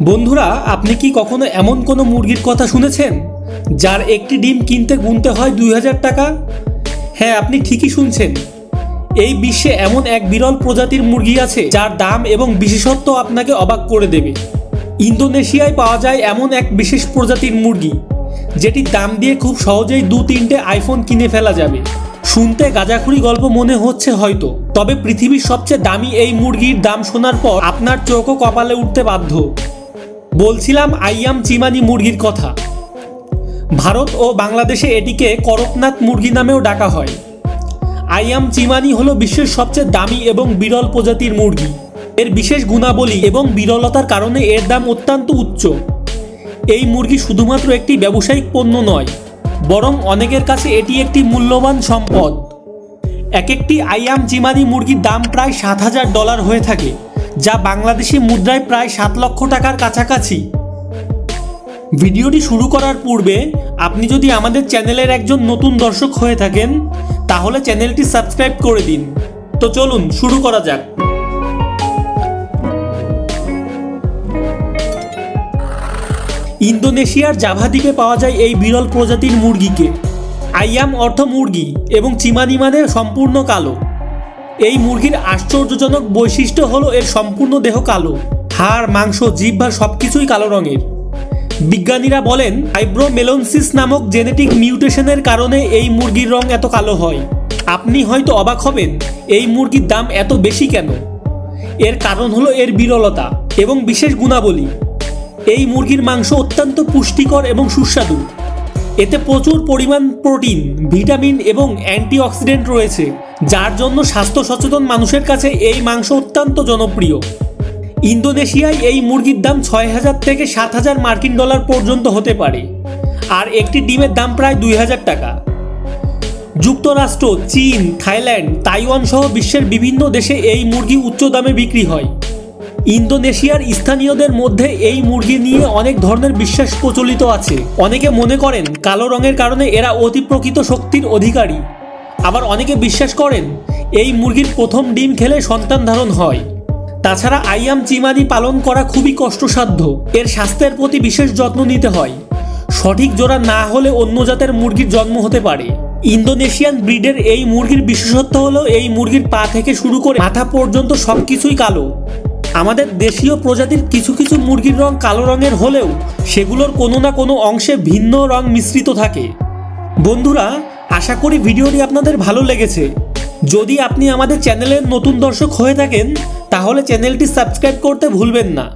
বন্ধুরা, আপনি কি কখনো এমন কোনো মুরগির কথা শুনেছেন যার একটি ডিম কিনতে গুনতে হয় 2000 টাকা? হ্যাঁ, আপনি ঠিকই শুনছেন। এই বিশ্বে এমন এক বিরল প্রজাতির মুরগি আছে যার দাম এবং বিশেষত্ব আপনাকে অবাক করে দেবে। ইন্দোনেশিয়ায় পাওয়া যায় এমন এক বিশেষ প্রজাতির মুরগি যেটির দাম দিয়ে খুব সহজেই 2-3টে আইফোন কিনে ফেলা যাবে। শুনতে গাঁজাখুরি গল্প মনে হচ্ছে হয়তো, তবে পৃথিবীর সবচেয়ে দামি এই মুরগির দাম শোনার পর আপনার চোখও কপালে উঠতে বাধ্য। বলছিলাম আইয়াম চিমানি মুরগির কথা। ভারত ও বাংলাদেশে এটিকে করকনাথ মুরগি নামেও ডাকা হয়। আইয়াম চিমানি হলো বিশ্বের সবচেয়ে দামি এবং বিরল প্রজাতির মুরগি। এর বিশেষ গুণাবলী এবং বিরলতার কারণে এর দাম অত্যন্ত উচ্চ। এই মুরগি শুধুমাত্র একটি ব্যবসায়িক পণ্য নয়, বরং অনেকের কাছে এটি একটি মূল্যবান সম্পদ। এক একটি আইয়াম চিমানি মুরগির দাম প্রায় $7000 হয়ে থাকে, যা বাংলাদেশি মুদ্রায় প্রায় 7 লক্ষ টাকার কাছাকাছি। ভিডিওটি শুরু করার পূর্বে আপনি যদি আমাদের চ্যানেলের একজন নতুন দর্শক হয়ে থাকেন তাহলে চ্যানেলটি সাবস্ক্রাইব করে দিন। তো চলুন শুরু করা যাক। ইন্দোনেশিয়ার জাভা দ্বীপে পাওয়া যায় এই বিরল প্রজাতির মুরগিকে। আইয়াম অর্থ মুরগি এবং চিমানি মানে সম্পূর্ণ কালো। এই মুরগির আশ্চর্যজনক বৈশিষ্ট্য হলো এর সম্পূর্ণ দেহ কালো। হাড়, মাংস, জিহ্বা সবকিছুই কালো রঙের। বিজ্ঞানীরা বলেন ফাইব্রোমেলোনসিস নামক জেনেটিক মিউটেশনের কারণে এই মুরগির রং এত কালো হয়। আপনি হয়তো অবাক হবেন এই মুরগির দাম এত বেশি কেন। এর কারণ হলো এর বিরলতা এবং বিশেষ গুণাবলী। এই মুরগির মাংস অত্যন্ত পুষ্টিকর এবং সুস্বাদু। এতে প্রচুর পরিমাণ প্রোটিন, ভিটামিন এবং অ্যান্টিঅক্সিডেন্ট রয়েছে, যার জন্য স্বাস্থ্য সচেতন মানুষের কাছে এই মাংস অত্যন্ত জনপ্রিয়। ইন্দোনেশিয়ায় এই মুরগির দাম $6000 থেকে $7000 পর্যন্ত হতে পারে, আর একটি ডিমের দাম প্রায় 2000 টাকা। যুক্তরাষ্ট্র, চীন, থাইল্যান্ড, তাইওয়ান সহ বিশ্বের বিভিন্ন দেশে এই মুরগি উচ্চ দামে বিক্রি হয়। ইন্দোনেশিয়ার স্থানীয়দের মধ্যে এই মুরগি নিয়ে অনেক ধরনের বিশ্বাস প্রচলিত আছে। অনেকে মনে করেন কালো রঙের কারণে এরা অতি প্রকৃত শক্তির অধিকারী। আবার অনেকে বিশ্বাস করেন এই মুরগির প্রথম ডিম খেলে সন্তান ধারণ হয়। তাছাড়া আইয়াম চিমানি পালন করা খুবই কষ্টসাধ্য। এর স্বাস্থ্যের প্রতি বিশেষ যত্ন নিতে হয়। সঠিক জোড়া না হলে অন্য জাতের মুরগির জন্ম হতে পারে। ইন্দোনেশিয়ান ব্রিডের এই মুরগির বিশেষত্ব হলো এই মুরগির পা থেকে শুরু করে মাথা পর্যন্ত সবকিছুই কালো। আমাদের দেশীয় প্রজাতির কিছু কিছু মুরগির রং কালো রঙের হলেও সেগুলোর কোনো না কোনো অংশে ভিন্ন রং মিশ্রিত থাকে। বন্ধুরা, আশা করি ভিডিওটি আপনাদের ভালো লেগেছে। যদি আপনি আমাদের চ্যানেলের নতুন দর্শক হয়ে থাকেন তাহলে চ্যানেলটি সাবস্ক্রাইব করতে ভুলবেন না।